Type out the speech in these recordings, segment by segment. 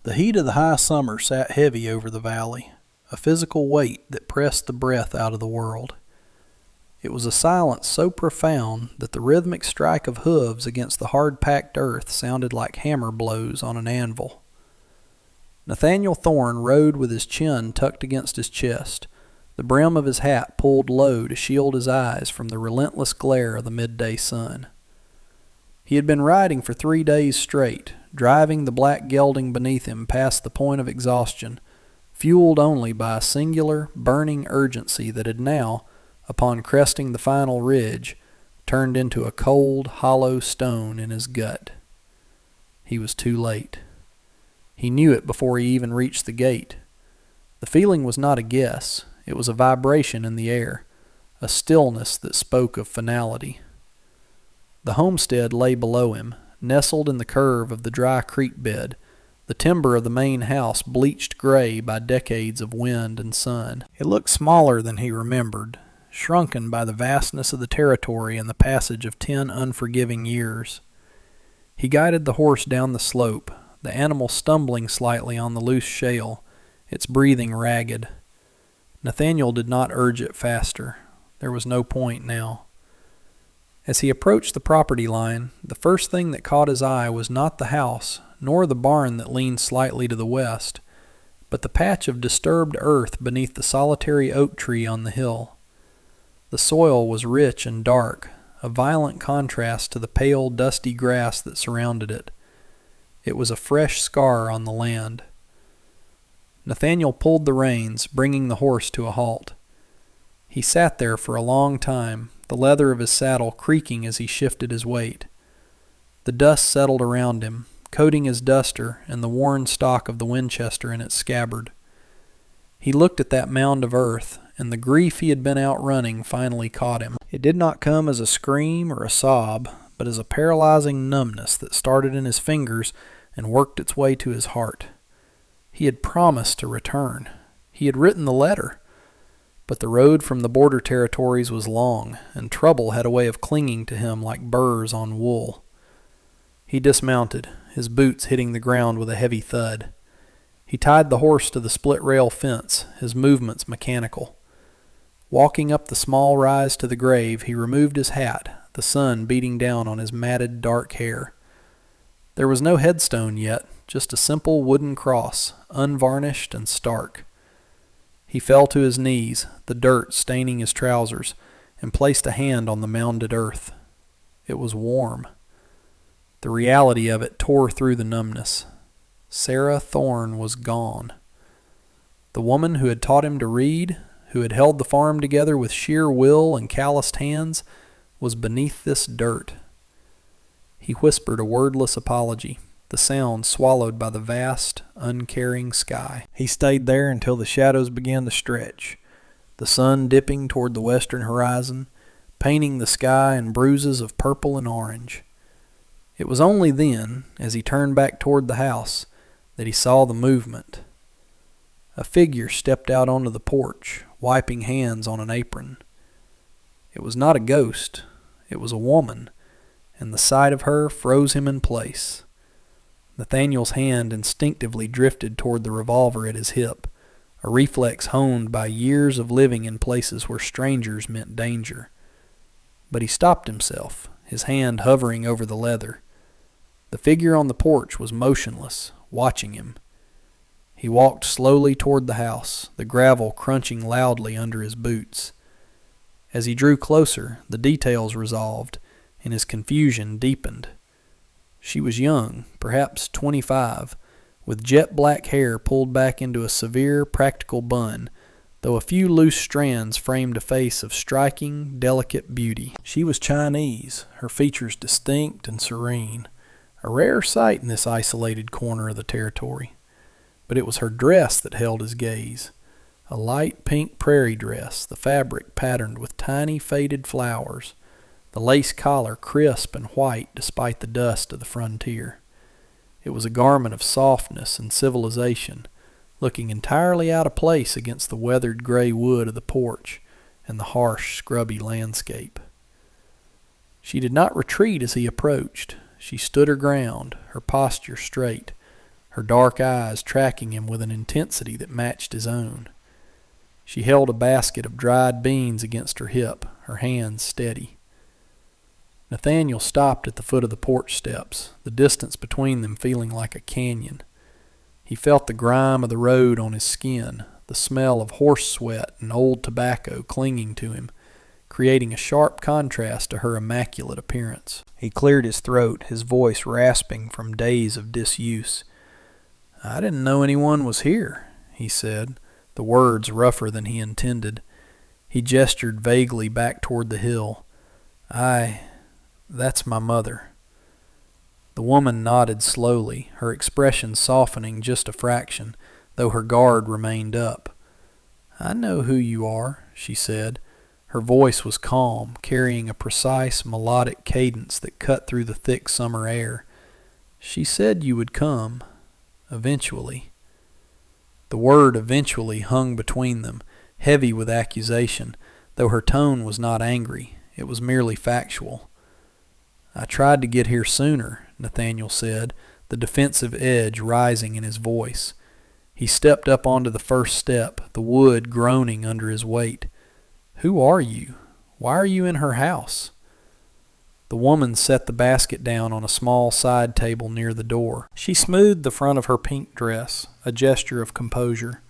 The heat of the high summer sat heavy over the valley, a physical weight that pressed the breath out of the world. It was a silence so profound that the rhythmic strike of hooves against the hard-packed earth sounded like hammer blows on an anvil. Nathaniel Thorne rode with his chin tucked against his chest, the brim of his hat pulled low to shield his eyes from the relentless glare of the midday sun. He had been riding for 3 days straight, driving the black gelding beneath him past the point of exhaustion, fueled only by a singular, burning urgency that had now, upon cresting the final ridge, turned into a cold, hollow stone in his gut. He was too late. He knew it before he even reached the gate. The feeling was not a guess. It was a vibration in the air, a stillness that spoke of finality. The homestead lay below him, nestled in the curve of the dry creek bed, the timber of the main house bleached gray by decades of wind and sun. It looked smaller than he remembered, shrunken by the vastness of the territory and the passage of 10 unforgiving years. He guided the horse down the slope, the animal stumbling slightly on the loose shale, its breathing ragged. Nathaniel did not urge it faster. There was no point now. As he approached the property line, the first thing that caught his eye was not the house, nor the barn that leaned slightly to the west, but the patch of disturbed earth beneath the solitary oak tree on the hill. The soil was rich and dark, a violent contrast to the pale, dusty grass that surrounded it. It was a fresh scar on the land. Nathaniel pulled the reins, bringing the horse to a halt. He sat there for a long time, the leather of his saddle creaking as he shifted his weight. The dust settled around him, coating his duster and the worn stock of the Winchester in its scabbard. He looked at that mound of earth, and the grief he had been outrunning finally caught him. It did not come as a scream or a sob, but as a paralyzing numbness that started in his fingers and worked its way to his heart. He had promised to return. He had written the letter. But the road from the border territories was long, and trouble had a way of clinging to him like burrs on wool. He dismounted, his boots hitting the ground with a heavy thud. He tied the horse to the split-rail fence, his movements mechanical. Walking up the small rise to the grave, he removed his hat, the sun beating down on his matted dark hair. There was no headstone yet, just a simple wooden cross, unvarnished and stark. He fell to his knees, the dirt staining his trousers, and placed a hand on the mounded earth. It was warm. The reality of it tore through the numbness. Sarah Thorne was gone. The woman who had taught him to read, who had held the farm together with sheer will and calloused hands, was beneath this dirt. He whispered a wordless apology, the sound swallowed by the vast, uncaring sky. He stayed there until the shadows began to stretch, the sun dipping toward the western horizon, painting the sky in bruises of purple and orange. It was only then, as he turned back toward the house, that he saw the movement. A figure stepped out onto the porch, wiping hands on an apron. It was not a ghost. It was a woman, and the sight of her froze him in place. Nathaniel's hand instinctively drifted toward the revolver at his hip, a reflex honed by years of living in places where strangers meant danger. But he stopped himself, his hand hovering over the leather. The figure on the porch was motionless, watching him. He walked slowly toward the house, the gravel crunching loudly under his boots. As he drew closer, the details resolved, and his confusion deepened. She was young, perhaps 25, with jet black hair pulled back into a severe, practical bun, though a few loose strands framed a face of striking, delicate beauty. She was Chinese, her features distinct and serene, a rare sight in this isolated corner of the territory. But it was her dress that held his gaze, a light pink prairie dress, the fabric patterned with tiny faded flowers, the lace collar crisp and white despite the dust of the frontier. It was a garment of softness and civilization, looking entirely out of place against the weathered gray wood of the porch and the harsh, scrubby landscape. She did not retreat as he approached. She stood her ground, her posture straight, her dark eyes tracking him with an intensity that matched his own. She held a basket of dried beans against her hip, her hands steady. Nathaniel stopped at the foot of the porch steps, the distance between them feeling like a canyon. He felt the grime of the road on his skin, the smell of horse sweat and old tobacco clinging to him, creating a sharp contrast to her immaculate appearance. He cleared his throat, his voice rasping from days of disuse. "I didn't know anyone was here," he said, the words rougher than he intended. He gestured vaguely back toward the hill. That's my mother." The woman nodded slowly, her expression softening just a fraction, though her guard remained up. "I know who you are," she said. Her voice was calm, carrying a precise melodic cadence that cut through the thick summer air. "She said you would come, eventually." The word "eventually" hung between them, heavy with accusation, though her tone was not angry. It was merely factual. "I tried to get here sooner," Nathaniel said, the defensive edge rising in his voice. He stepped up onto the first step, the wood groaning under his weight. "Who are you? Why are you in her house?" The woman set the basket down on a small side table near the door. She smoothed the front of her pink dress, a gesture of composure.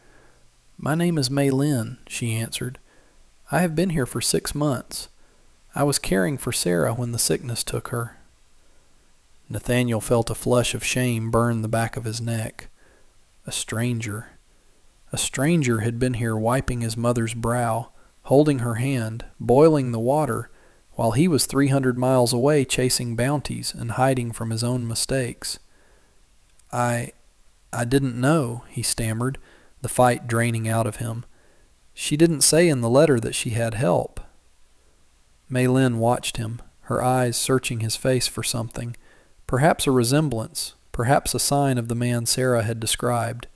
"My name is May Lynn," she answered. "I have been here for 6 months. I was caring for Sarah when the sickness took her." Nathaniel felt a flush of shame burn the back of his neck. A stranger. A stranger had been here wiping his mother's brow, holding her hand, boiling the water, while he was 300 miles away chasing bounties and hiding from his own mistakes. I didn't know," he stammered, the fight draining out of him. "She didn't say in the letter that she had help." May Lynn watched him, her eyes searching his face for something, perhaps a resemblance, perhaps a sign of the man Sarah had described.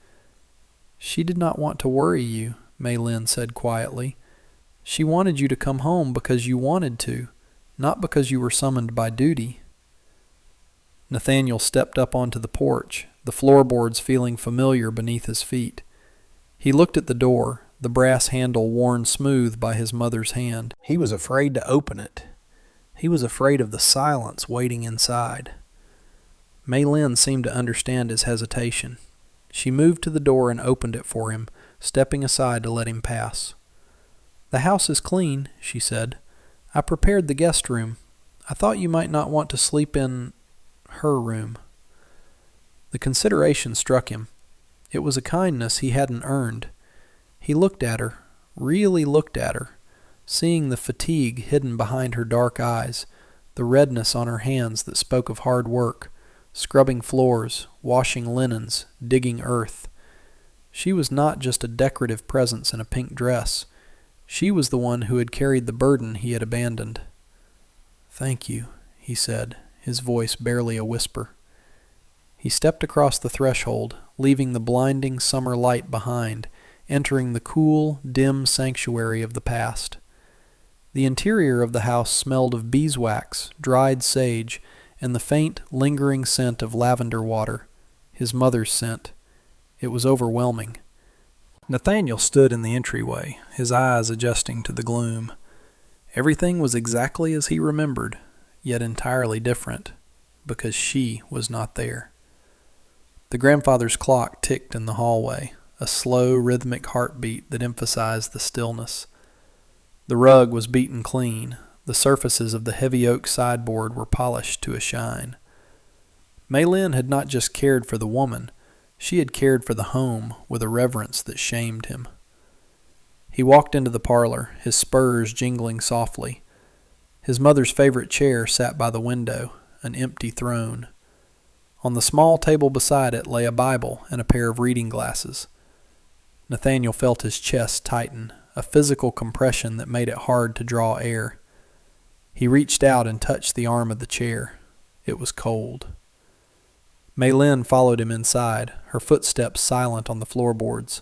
"She did not want to worry you," May Lynn said quietly. "She wanted you to come home because you wanted to, not because you were summoned by duty." Nathaniel stepped up onto the porch, the floorboards feeling familiar beneath his feet. He looked at the door, the brass handle worn smooth by his mother's hand. He was afraid to open it. He was afraid of the silence waiting inside. May Lynn seemed to understand his hesitation. She moved to the door and opened it for him, stepping aside to let him pass. "The house is clean," she said. "I prepared the guest room. I thought you might not want to sleep in her room." The consideration struck him. It was a kindness he hadn't earned. He looked at her, really looked at her, seeing the fatigue hidden behind her dark eyes, the redness on her hands that spoke of hard work, scrubbing floors, washing linens, digging earth. She was not just a decorative presence in a pink dress. She was the one who had carried the burden he had abandoned. "Thank you," he said, his voice barely a whisper. He stepped across the threshold, leaving the blinding summer light behind, entering the cool, dim sanctuary of the past. The interior of the house smelled of beeswax, dried sage, and the faint, lingering scent of lavender water, his mother's scent. It was overwhelming. Nathaniel stood in the entryway, his eyes adjusting to the gloom. Everything was exactly as he remembered, yet entirely different, because she was not there. The grandfather's clock ticked in the hallway, a slow, rhythmic heartbeat that emphasized the stillness. The rug was beaten clean. The surfaces of the heavy oak sideboard were polished to a shine. May Lynn had not just cared for the woman, she had cared for the home with a reverence that shamed him. He walked into the parlor, his spurs jingling softly. His mother's favorite chair sat by the window, an empty throne. On the small table beside it lay a Bible and a pair of reading glasses. Nathaniel felt his chest tighten, a physical compression that made it hard to draw air. He reached out and touched the arm of the chair. It was cold. May Lynn followed him inside, her footsteps silent on the floorboards.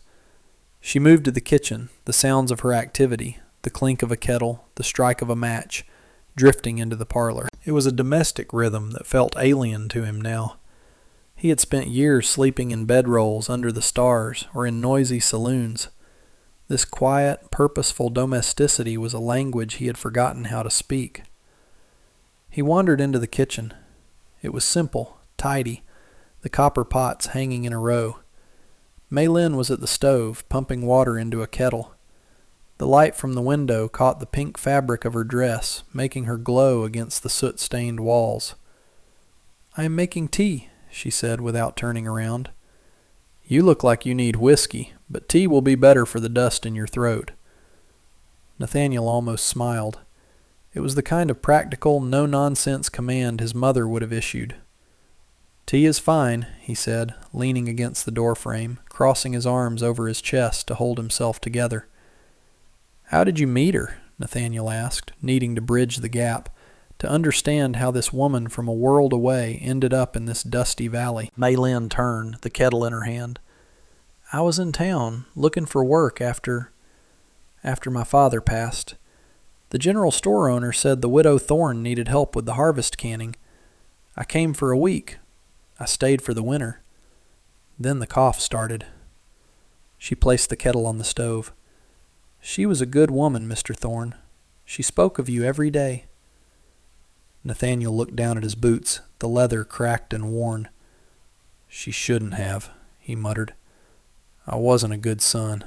She moved to the kitchen, the sounds of her activity, the clink of a kettle, the strike of a match, drifting into the parlor. It was a domestic rhythm that felt alien to him now. He had spent years sleeping in bedrolls under the stars or in noisy saloons. This quiet, purposeful domesticity was a language he had forgotten how to speak. He wandered into the kitchen. It was simple, tidy, the copper pots hanging in a row. Maylin was at the stove, pumping water into a kettle. The light from the window caught the pink fabric of her dress, making her glow against the soot-stained walls. "I am making tea," she said without turning around. "You look like you need whiskey, but tea will be better for the dust in your throat." Nathaniel almost smiled. It was the kind of practical, no-nonsense command his mother would have issued. "Tea is fine," he said, leaning against the doorframe, crossing his arms over his chest to hold himself together. "How did you meet her?" Nathaniel asked, needing to bridge the gap, to understand how this woman from a world away ended up in this dusty valley. Maylin turned, the kettle in her hand. "I was in town, looking for work after my father passed. The general store owner said the widow Thorne needed help with the harvest canning. I came for a week. I stayed for the winter." Then the cough started. She placed the kettle on the stove. "She was a good woman, Mr. Thorne. She spoke of you every day." Nathaniel looked down at his boots, the leather cracked and worn. "She shouldn't have," he muttered. "I wasn't a good son."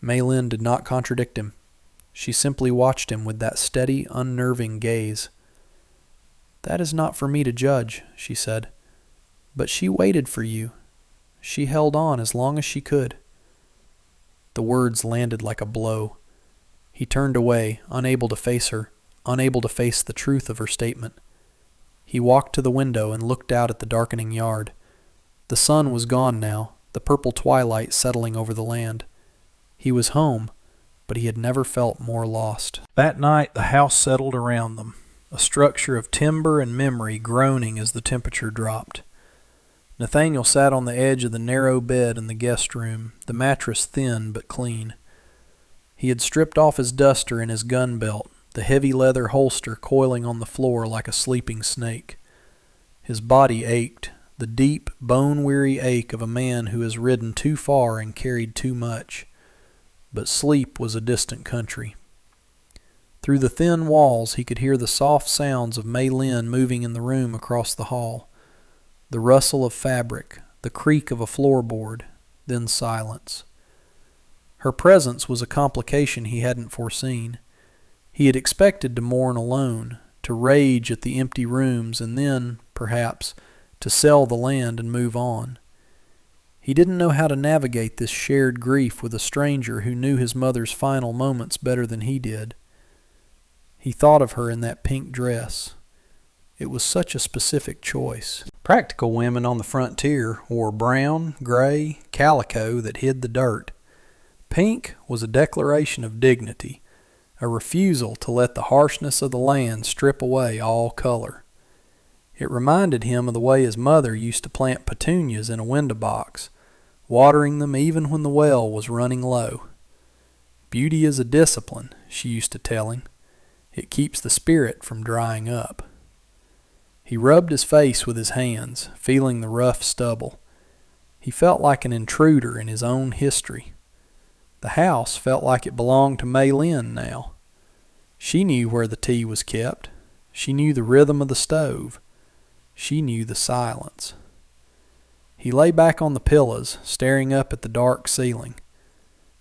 Maylin did not contradict him. She simply watched him with that steady, unnerving gaze. "That is not for me to judge," she said. "But she waited for you. She held on as long as she could." The words landed like a blow. He turned away, unable to face her, unable to face the truth of her statement. He walked to the window and looked out at the darkening yard. The sun was gone now, the purple twilight settling over the land. He was home, but he had never felt more lost. That night the house settled around them, a structure of timber and memory groaning as the temperature dropped. Nathaniel sat on the edge of the narrow bed in the guest room, the mattress thin but clean. He had stripped off his duster and his gun belt, the heavy leather holster coiling on the floor like a sleeping snake. His body ached, the deep, bone-weary ache of a man who has ridden too far and carried too much. But sleep was a distant country. Through the thin walls he could hear the soft sounds of Maylin moving in the room across the hall. The rustle of fabric, the creak of a floorboard, then silence. Her presence was a complication he hadn't foreseen. He had expected to mourn alone, to rage at the empty rooms, and then, perhaps, to sell the land and move on. He didn't know how to navigate this shared grief with a stranger who knew his mother's final moments better than he did. He thought of her in that pink dress. It was such a specific choice. Practical women on the frontier wore brown, gray, calico that hid the dirt. Pink was a declaration of dignity, a refusal to let the harshness of the land strip away all color. It reminded him of the way his mother used to plant petunias in a window box, watering them even when the well was running low. "Beauty is a discipline," she used to tell him. "It keeps the spirit from drying up." He rubbed his face with his hands, feeling the rough stubble. He felt like an intruder in his own history. The house felt like it belonged to Maylin now. She knew where the tea was kept. She knew the rhythm of the stove. She knew the silence. He lay back on the pillows, staring up at the dark ceiling.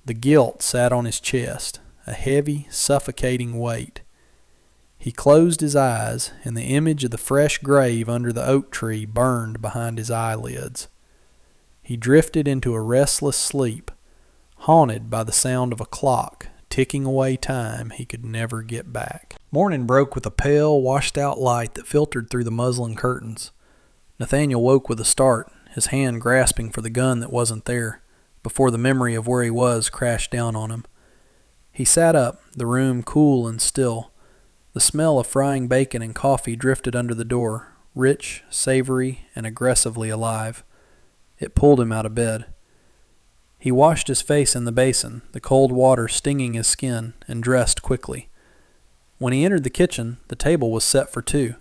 The guilt sat on his chest, a heavy, suffocating weight. He closed his eyes, and the image of the fresh grave under the oak tree burned behind his eyelids. He drifted into a restless sleep, haunted by the sound of a clock ticking away time he could never get back. Morning broke with a pale, washed-out light that filtered through the muslin curtains. Nathaniel woke with a start, his hand grasping for the gun that wasn't there, before the memory of where he was crashed down on him. He sat up, the room cool and still. The smell of frying bacon and coffee drifted under the door, rich, savory, and aggressively alive. It pulled him out of bed. He washed his face in the basin, the cold water stinging his skin, and dressed quickly. When he entered the kitchen, the table was set for two.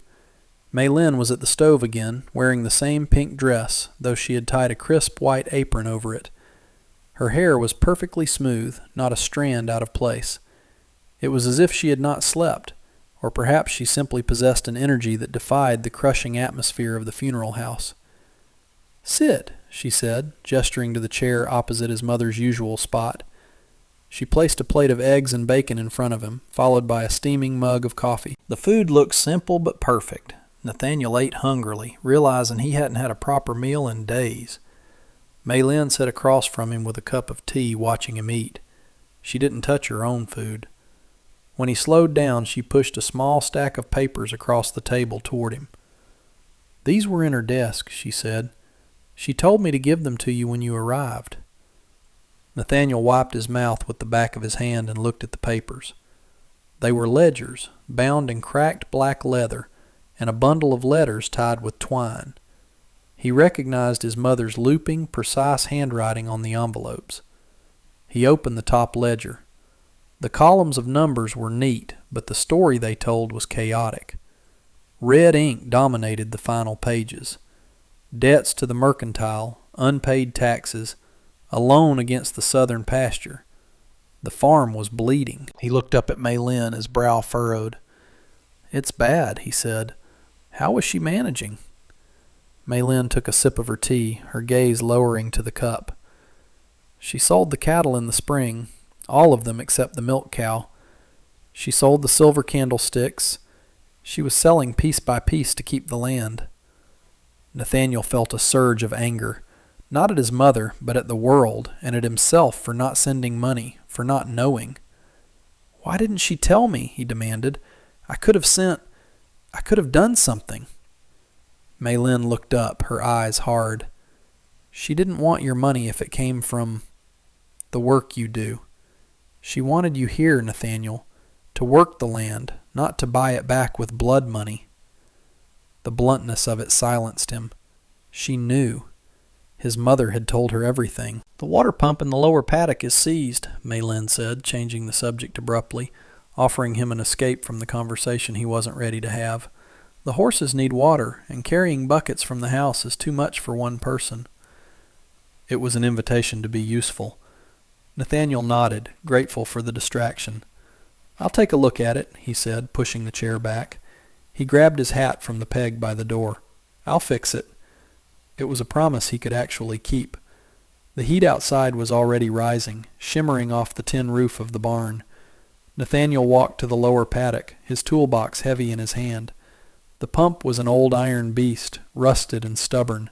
Maylin was at the stove again, wearing the same pink dress, though she had tied a crisp white apron over it. Her hair was perfectly smooth, not a strand out of place. It was as if she had not slept, or perhaps she simply possessed an energy that defied the crushing atmosphere of the funeral house. "Sit," she said, gesturing to the chair opposite his mother's usual spot. She placed a plate of eggs and bacon in front of him, followed by a steaming mug of coffee. The food looked simple but perfect. Nathaniel ate hungrily, realizing he hadn't had a proper meal in days. Maylin sat across from him with a cup of tea, watching him eat. She didn't touch her own food. When he slowed down, she pushed a small stack of papers across the table toward him. "These were in her desk," she said. "She told me to give them to you when you arrived." Nathaniel wiped his mouth with the back of his hand and looked at the papers. They were ledgers, bound in cracked black leather, and a bundle of letters tied with twine. He recognized his mother's looping, precise handwriting on the envelopes. He opened the top ledger. The columns of numbers were neat, but the story they told was chaotic. Red ink dominated the final pages. Debts to the mercantile, unpaid taxes, a loan against the southern pasture. The farm was bleeding. He looked up at Maylin, his brow furrowed. "It's bad," he said. "How was she managing?" Maylin took a sip of her tea, her gaze lowering to the cup. "She sold the cattle in the spring, all of them except the milk cow. She sold the silver candlesticks. She was selling piece by piece to keep the land." Nathaniel felt a surge of anger, not at his mother, but at the world, and at himself for not sending money, for not knowing. "Why didn't she tell me?" he demanded. I could have done something." Maylin looked up, her eyes hard. "She didn't want your money if it came from the work you do. She wanted you here, Nathaniel, to work the land, not to buy it back with blood money." The bluntness of it silenced him. She knew. His mother had told her everything. "The water pump in the lower paddock is seized," Maylin said, changing the subject abruptly, offering him an escape from the conversation he wasn't ready to have. "The horses need water, and carrying buckets from the house is too much for one person." It was an invitation to be useful. Nathaniel nodded, grateful for the distraction. "I'll take a look at it," he said, pushing the chair back. He grabbed his hat from the peg by the door. "I'll fix it." It was a promise he could actually keep. The heat outside was already rising, shimmering off the tin roof of the barn. Nathaniel walked to the lower paddock, his toolbox heavy in his hand. The pump was an old iron beast, rusted and stubborn.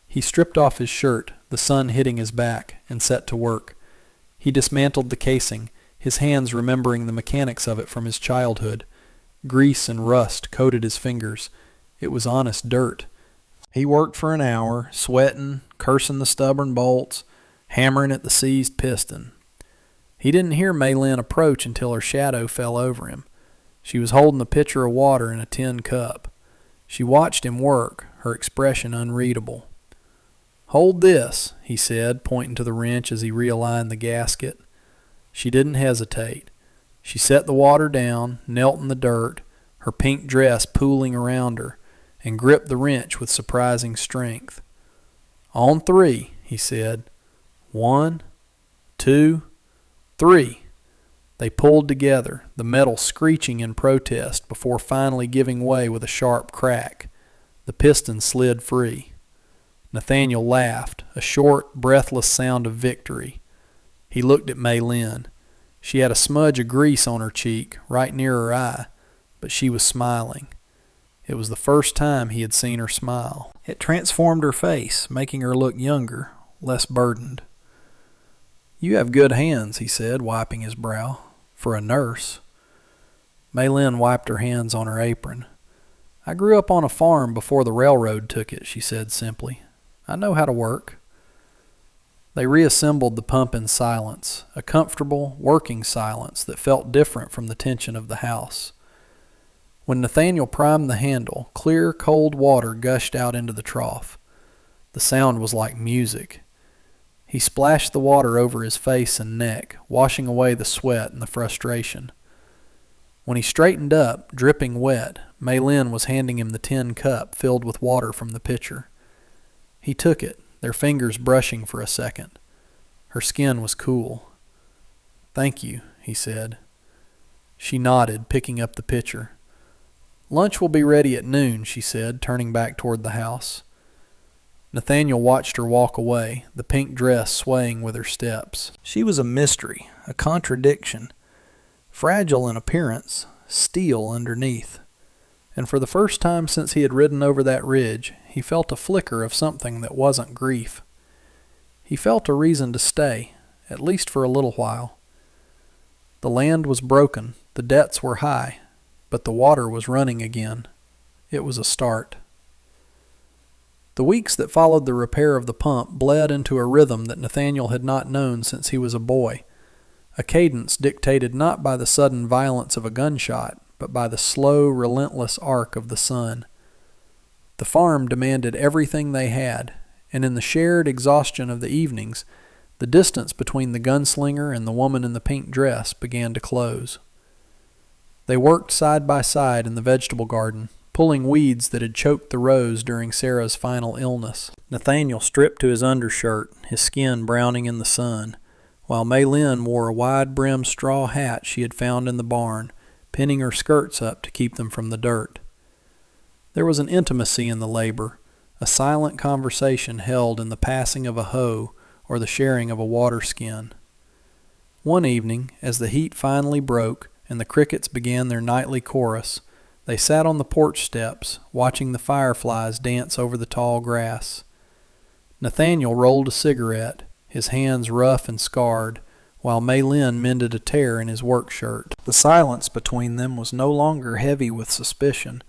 He stripped off his shirt, the sun hitting his back, and set to work. He dismantled the casing, his hands remembering the mechanics of it from his childhood. Grease and rust coated his fingers. It was honest dirt. He worked for an hour, sweating, cursing the stubborn bolts, hammering at the seized piston. He didn't hear Maylin approach until her shadow fell over him. She was holding a pitcher of water in a tin cup. She watched him work, her expression unreadable. "Hold this," he said, pointing to the wrench as he realigned the gasket. She didn't hesitate. She set the water down, knelt in the dirt, her pink dress pooling around her, and gripped the wrench with surprising strength. "On 3, he said. 1, 2, 3. They pulled together, the metal screeching in protest before finally giving way with a sharp crack. The piston slid free. Nathaniel laughed, a short, breathless sound of victory. He looked at Maylin. She had a smudge of grease on her cheek, right near her eye, but she was smiling. It was the first time he had seen her smile. It transformed her face, making her look younger, less burdened. "You have good hands," he said, wiping his brow. "For a nurse." Maylin wiped her hands on her apron. "I grew up on a farm before the railroad took it," she said simply. "I know how to work." They reassembled the pump in silence, a comfortable, working silence that felt different from the tension of the house. When Nathaniel primed the handle, clear, cold water gushed out into the trough. The sound was like music. He splashed the water over his face and neck, washing away the sweat and the frustration. When he straightened up, dripping wet, Maylin was handing him the tin cup filled with water from the pitcher. He took it, their fingers brushing for a second. Her skin was cool. "Thank you," he said. She nodded, picking up the pitcher. "Lunch will be ready at noon," she said, turning back toward the house. Nathaniel watched her walk away, the pink dress swaying with her steps. She was a mystery, a contradiction. Fragile in appearance, steel underneath. And for the first time since he had ridden over that ridge, he felt a flicker of something that wasn't grief. He felt a reason to stay, at least for a little while. The land was broken, the debts were high, but the water was running again. It was a start. The weeks that followed the repair of the pump bled into a rhythm that Nathaniel had not known since he was a boy, a cadence dictated not by the sudden violence of a gunshot, but by the slow, relentless arc of the sun. The farm demanded everything they had, and in the shared exhaustion of the evenings, the distance between the gunslinger and the woman in the pink dress began to close. They worked side by side in the vegetable garden, pulling weeds that had choked the rows during Sarah's final illness. Nathaniel stripped to his undershirt, his skin browning in the sun, while Maylin wore a wide-brimmed straw hat she had found in the barn, pinning her skirts up to keep them from the dirt. There was an intimacy in the labor, a silent conversation held in the passing of a hoe or the sharing of a water skin. One evening, as the heat finally broke and the crickets began their nightly chorus, they sat on the porch steps, watching the fireflies dance over the tall grass. Nathaniel rolled a cigarette, his hands rough and scarred, while Maylin mended a tear in his work shirt. The silence between them was no longer heavy with suspicion.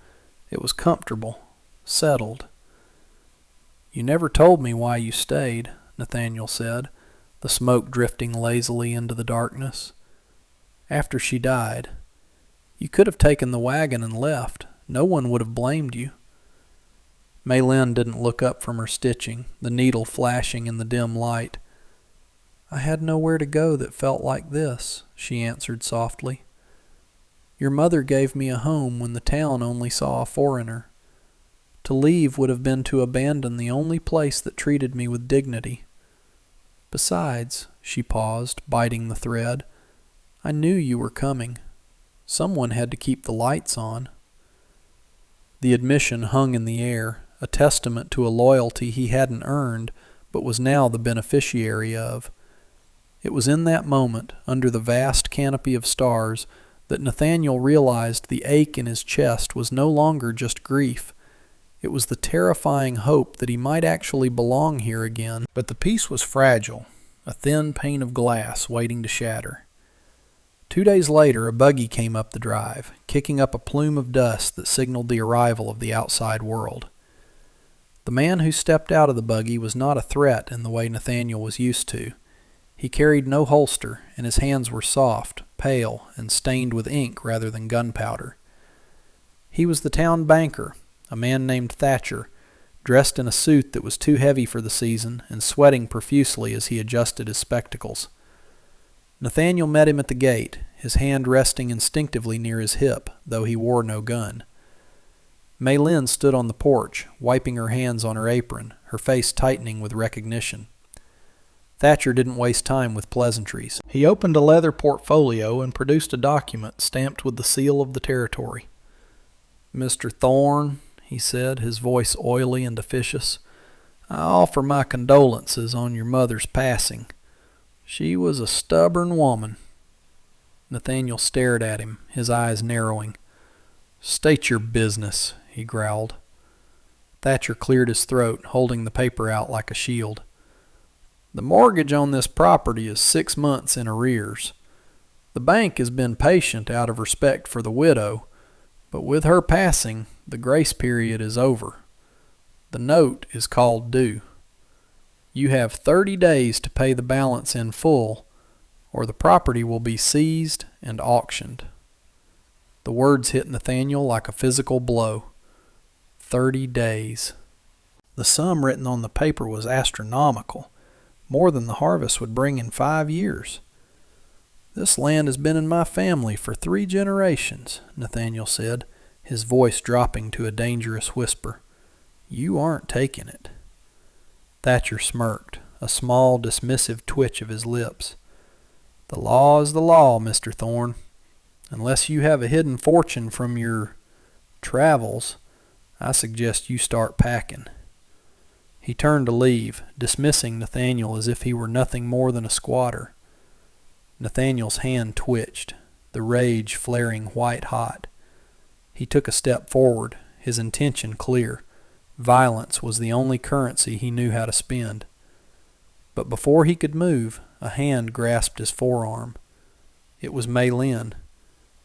It was comfortable, settled. "You never told me why you stayed," Nathaniel said, the smoke drifting lazily into the darkness. "After she died. You could have taken the wagon and left. No one would have blamed you." Maylin didn't look up from her stitching, the needle flashing in the dim light. "I had nowhere to go that felt like this," she answered softly. "Your mother gave me a home when the town only saw a foreigner. To leave would have been to abandon the only place that treated me with dignity. Besides," she paused, biting the thread, "I knew you were coming. Someone had to keep the lights on." The admission hung in the air, a testament to a loyalty he hadn't earned, but was now the beneficiary of. It was in that moment, under the vast canopy of stars, that Nathaniel realized the ache in his chest was no longer just grief. It was the terrifying hope that he might actually belong here again. But the peace was fragile, a thin pane of glass waiting to shatter. 2 days later, a buggy came up the drive, kicking up a plume of dust that signaled the arrival of the outside world. The man who stepped out of the buggy was not a threat in the way Nathaniel was used to. He carried no holster, and his hands were soft, pale, and stained with ink rather than gunpowder. He was the town banker, a man named Thatcher, dressed in a suit that was too heavy for the season and sweating profusely as he adjusted his spectacles. Nathaniel met him at the gate, his hand resting instinctively near his hip, though he wore no gun. Maylin stood on the porch, wiping her hands on her apron, her face tightening with recognition. Thatcher didn't waste time with pleasantries. He opened a leather portfolio and produced a document stamped with the seal of the territory. "Mr. Thorne," he said, his voice oily and officious, "I offer my condolences on your mother's passing. She was a stubborn woman." Nathaniel stared at him, his eyes narrowing. "State your business," he growled. Thatcher cleared his throat, holding the paper out like a shield. "The mortgage on this property is 6 months in arrears. The bank has been patient out of respect for the widow, but with her passing, the grace period is over. The note is called due. You have 30 days to pay the balance in full, or the property will be seized and auctioned." The words hit Nathaniel like a physical blow. 30 days. The sum written on the paper was astronomical, more than the harvest would bring in 5 years. "This land has been in my family for 3 generations," Nathaniel said, his voice dropping to a dangerous whisper. "You aren't taking it." Thatcher smirked, a small, dismissive twitch of his lips. "The law is the law, Mr. Thorne. Unless you have a hidden fortune from your travels, I suggest you start packing." He turned to leave, dismissing Nathaniel as if he were nothing more than a squatter. Nathaniel's hand twitched, the rage flaring white-hot. He took a step forward, his intention clear. Violence was the only currency he knew how to spend. But before he could move, a hand grasped his forearm. It was Maylin.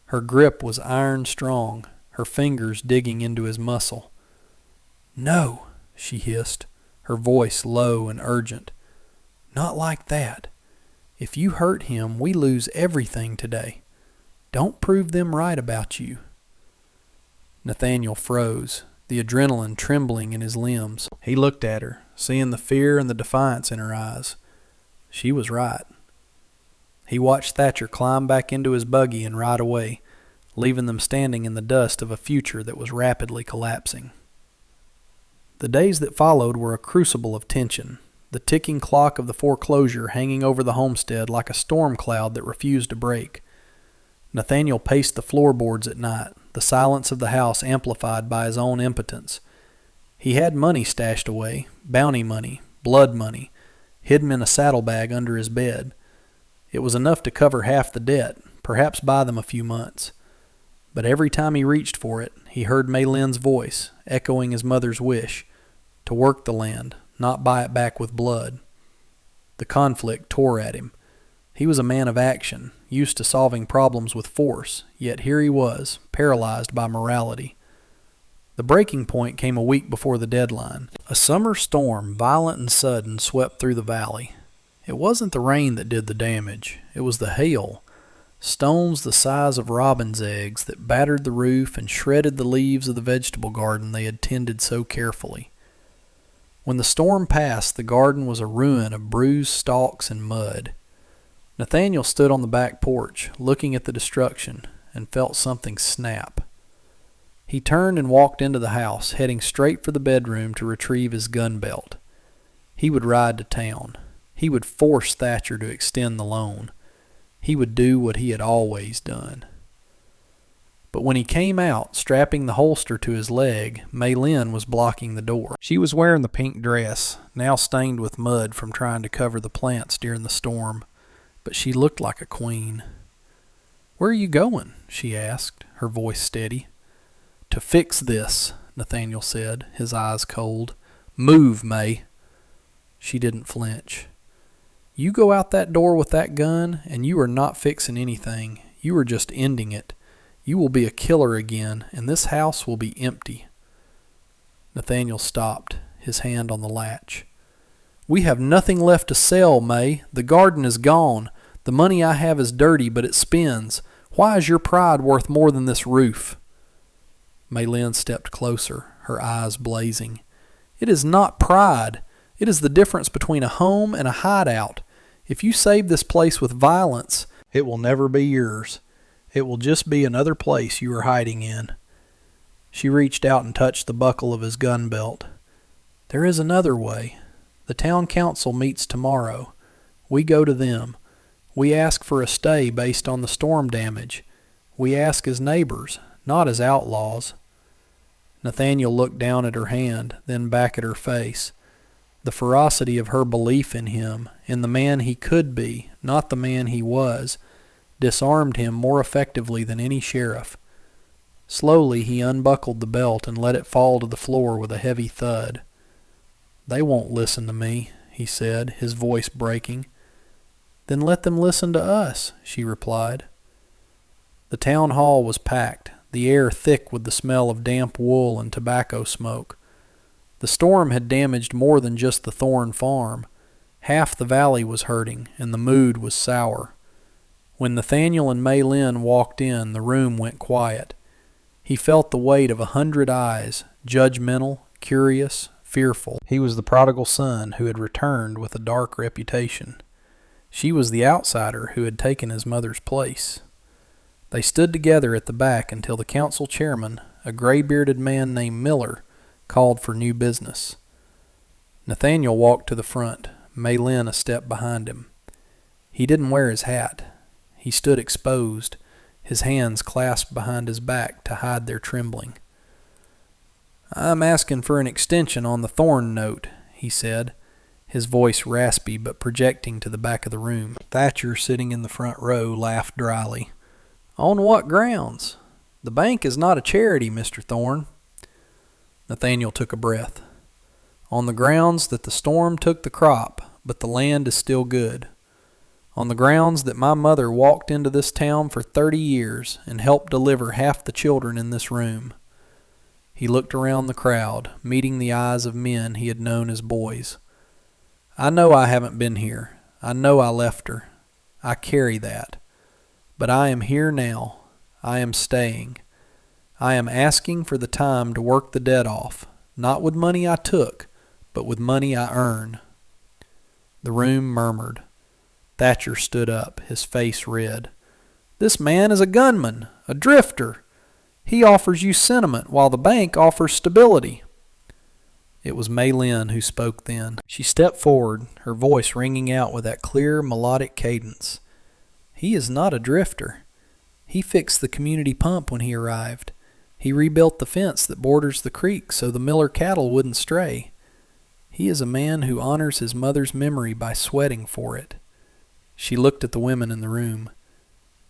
Her grip was iron strong, her fingers digging into his muscle. "No," she hissed, her voice low and urgent. "Not like that. If you hurt him, we lose everything today. Don't prove them right about you." Nathaniel froze, the adrenaline trembling in his limbs. He looked at her, seeing the fear and the defiance in her eyes. She was right. He watched Thatcher climb back into his buggy and ride away, leaving them standing in the dust of a future that was rapidly collapsing. The days that followed were a crucible of tension, the ticking clock of the foreclosure hanging over the homestead like a storm cloud that refused to break. Nathaniel paced the floorboards at night, the silence of the house amplified by his own impotence. He had money stashed away, bounty money, blood money, hidden in a saddlebag under his bed. It was enough to cover half the debt, perhaps buy them a few months. But every time he reached for it, he heard Maylin's voice, echoing his mother's wish, to work the land, not buy it back with blood. The conflict tore at him. He was a man of action, used to solving problems with force, yet here he was, paralyzed by morality. The breaking point came a week before the deadline. A summer storm, violent and sudden, swept through the valley. It wasn't the rain that did the damage. It was the hail. Stones the size of robin's eggs that battered the roof and shredded the leaves of the vegetable garden they had tended so carefully. When the storm passed, the garden was a ruin of bruised stalks and mud. Nathaniel stood on the back porch, looking at the destruction, and felt something snap. He turned and walked into the house, heading straight for the bedroom to retrieve his gun belt. He would ride to town. He would force Thatcher to extend the loan. He would do what he had always done. But when he came out, strapping the holster to his leg, Maylin was blocking the door. She was wearing the pink dress, now stained with mud from trying to cover the plants during the storm, but she looked like a queen. "Where are you going?" she asked, her voice steady. "To fix this," Nathaniel said, his eyes cold. "Move, May." She didn't flinch. "You go out that door with that gun, and you are not fixing anything. You are just ending it. You will be a killer again, and this house will be empty." Nathaniel stopped, his hand on the latch. "We have nothing left to sell, May. The garden is gone. The money I have is dirty, but it spends. Why is your pride worth more than this roof?" Maylin stepped closer, her eyes blazing. "It is not pride. It is the difference between a home and a hideout. If you save this place with violence, it will never be yours. It will just be another place you are hiding in." She reached out and touched the buckle of his gun belt. "There is another way. The town council meets tomorrow. We go to them. We ask for a stay based on the storm damage. We ask as neighbors, not as outlaws." Nathaniel looked down at her hand, then back at her face. The ferocity of her belief in him, in the man he could be, not the man he was, disarmed him more effectively than any sheriff. Slowly he unbuckled the belt and let it fall to the floor with a heavy thud. "They won't listen to me," he said, his voice breaking. "Then let them listen to us," she replied. The town hall was packed, the air thick with the smell of damp wool and tobacco smoke. The storm had damaged more than just the Thorne farm. Half the valley was hurting, and the mood was sour. When Nathaniel and Maylin walked in, the room went quiet. He felt the weight of 100 eyes, judgmental, curious, fearful. He was the prodigal son who had returned with a dark reputation. She was the outsider who had taken his mother's place. They stood together at the back until the council chairman, a gray-bearded man named Miller called for new business. Nathaniel walked to the front, Maylin a step behind him. He didn't wear his hat. He stood exposed, his hands clasped behind his back to hide their trembling. "I'm asking for an extension on the Thorn note," he said, his voice raspy but projecting to the back of the room. Thatcher, sitting in the front row, laughed dryly. "On what grounds? The bank is not a charity, Mr. Thorn." Nathaniel took a breath. "On the grounds that the storm took the crop, but the land is still good. On the grounds that my mother walked into this town for 30 years and helped deliver half the children in this room." He looked around the crowd, meeting the eyes of men he had known as boys. "I know I haven't been here. I know I left her. I carry that. But I am here now. I am staying. I am asking for the time to work the debt off, not with money I took, but with money I earn." The room murmured. Thatcher stood up, his face red. "This man is a gunman, a drifter. He offers you sentiment while the bank offers stability." It was Maylin who spoke then. She stepped forward, her voice ringing out with that clear, melodic cadence. "He is not a drifter. He fixed the community pump when he arrived. He rebuilt the fence that borders the creek so the Miller cattle wouldn't stray. He is a man who honors his mother's memory by sweating for it." She looked at the women in the room.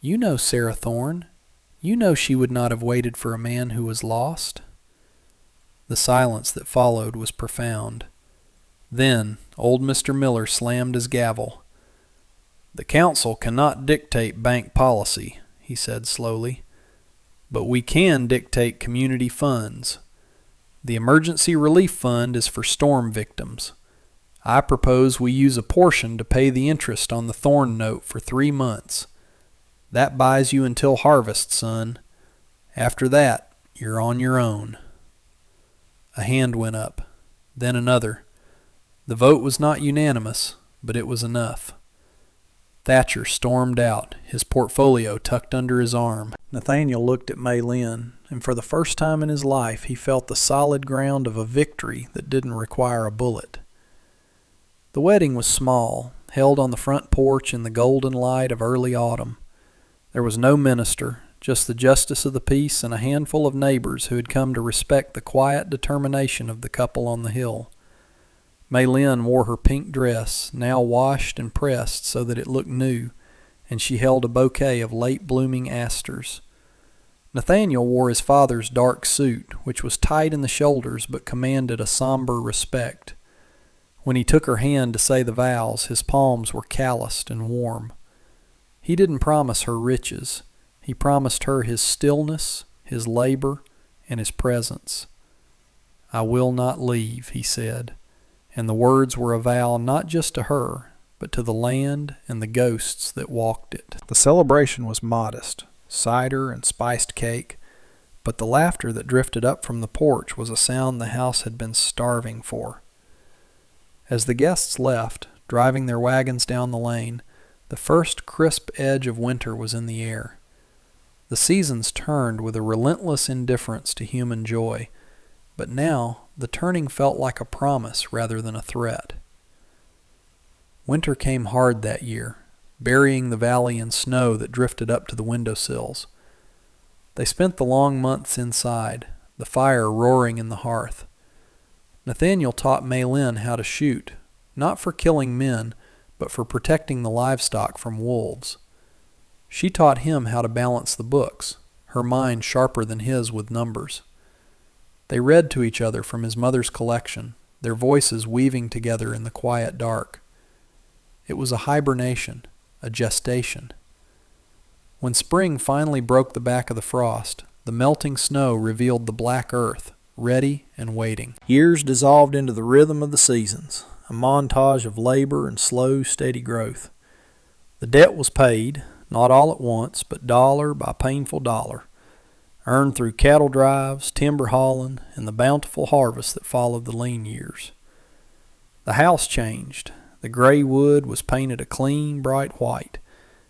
"You know Sarah Thorne. You know she would not have waited for a man who was lost." The silence that followed was profound. Then old Mr. Miller slammed his gavel. "The council cannot dictate bank policy," he said slowly, "but we can dictate community funds. The emergency relief fund is for storm victims. I propose we use a portion to pay the interest on the Thorn note for 3 months. That buys you until harvest, son. After that, you're on your own." A hand went up, then another. The vote was not unanimous, but it was enough. Thatcher stormed out, his portfolio tucked under his arm. Nathaniel looked at Maylin, and for the first time in his life he felt the solid ground of a victory that didn't require a bullet. The wedding was small, held on the front porch in the golden light of early autumn. There was no minister, just the justice of the peace and a handful of neighbors who had come to respect the quiet determination of the couple on the hill. Maylin wore her pink dress, now washed and pressed so that it looked new, and she held a bouquet of late-blooming asters. Nathaniel wore his father's dark suit, which was tight in the shoulders but commanded a somber respect. When he took her hand to say the vows, his palms were calloused and warm. He didn't promise her riches. He promised her his stillness, his labor, and his presence. "I will not leave," he said, and the words were a vow not just to her, but to the land and the ghosts that walked it. The celebration was modest, cider and spiced cake, but the laughter that drifted up from the porch was a sound the house had been starving for. As the guests left, driving their wagons down the lane, the first crisp edge of winter was in the air. The seasons turned with a relentless indifference to human joy, but now the turning felt like a promise rather than a threat. Winter came hard that year, burying the valley in snow that drifted up to the windowsills. They spent the long months inside, the fire roaring in the hearth. Nathaniel taught Maylin how to shoot, not for killing men, but for protecting the livestock from wolves. She taught him how to balance the books, her mind sharper than his with numbers. They read to each other from his mother's collection, their voices weaving together in the quiet dark. It was a hibernation, a gestation. When spring finally broke the back of the frost, the melting snow revealed the black earth, ready and waiting. Years dissolved into the rhythm of the seasons, a montage of labor and slow, steady growth. The debt was paid, not all at once, but dollar by painful dollar, earned through cattle drives, timber hauling, and the bountiful harvest that followed the lean years. The house changed. The gray wood was painted a clean, bright white,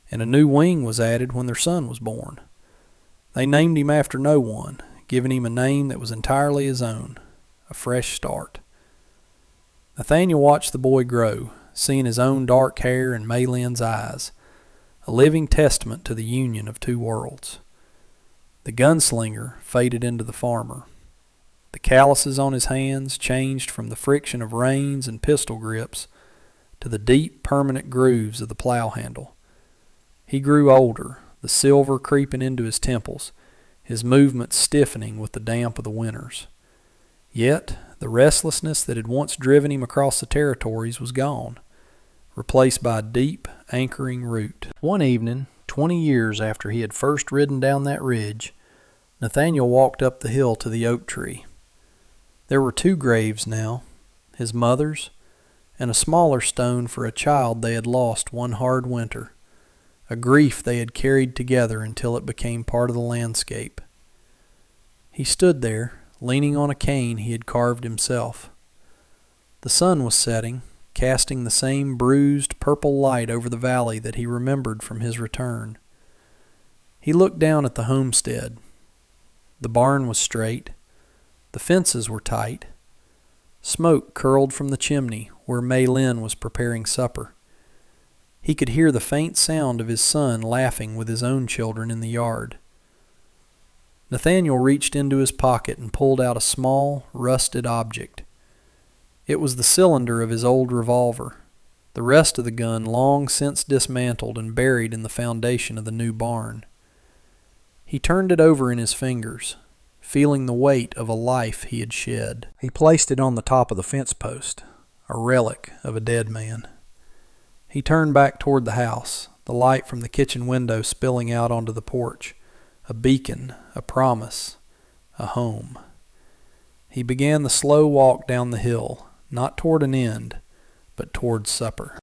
and a new wing was added when their son was born. They named him after no one, giving him a name that was entirely his own, a fresh start. Nathaniel watched the boy grow, seeing his own dark hair and Maylynn's eyes, a living testament to the union of two worlds. The gunslinger faded into the farmer. The calluses on his hands changed from the friction of reins and pistol grips to the deep, permanent grooves of the plow handle. He grew older, the silver creeping into his temples, his movements stiffening with the damp of the winters. Yet the restlessness that had once driven him across the territories was gone, replaced by a deep, anchoring root. One evening, 20 years after he had first ridden down that ridge, Nathaniel walked up the hill to the oak tree. There were 2 graves now, his mother's, and a smaller stone for a child they had lost one hard winter, a grief they had carried together until it became part of the landscape. He stood there, leaning on a cane he had carved himself. The sun was setting, casting the same bruised purple light over the valley that he remembered from his return. He looked down at the homestead. The barn was straight. The fences were tight. Smoke curled from the chimney where Maylynn was preparing supper. He could hear the faint sound of his son laughing with his own children in the yard. Nathaniel reached into his pocket and pulled out a small, rusted object. It was the cylinder of his old revolver, the rest of the gun long since dismantled and buried in the foundation of the new barn. He turned it over in his fingers, feeling the weight of a life he had shed. He placed it on the top of the fence post, a relic of a dead man. He turned back toward the house, the light from the kitchen window spilling out onto the porch, a beacon, a promise, a home. He began the slow walk down the hill, not toward an end, but toward supper.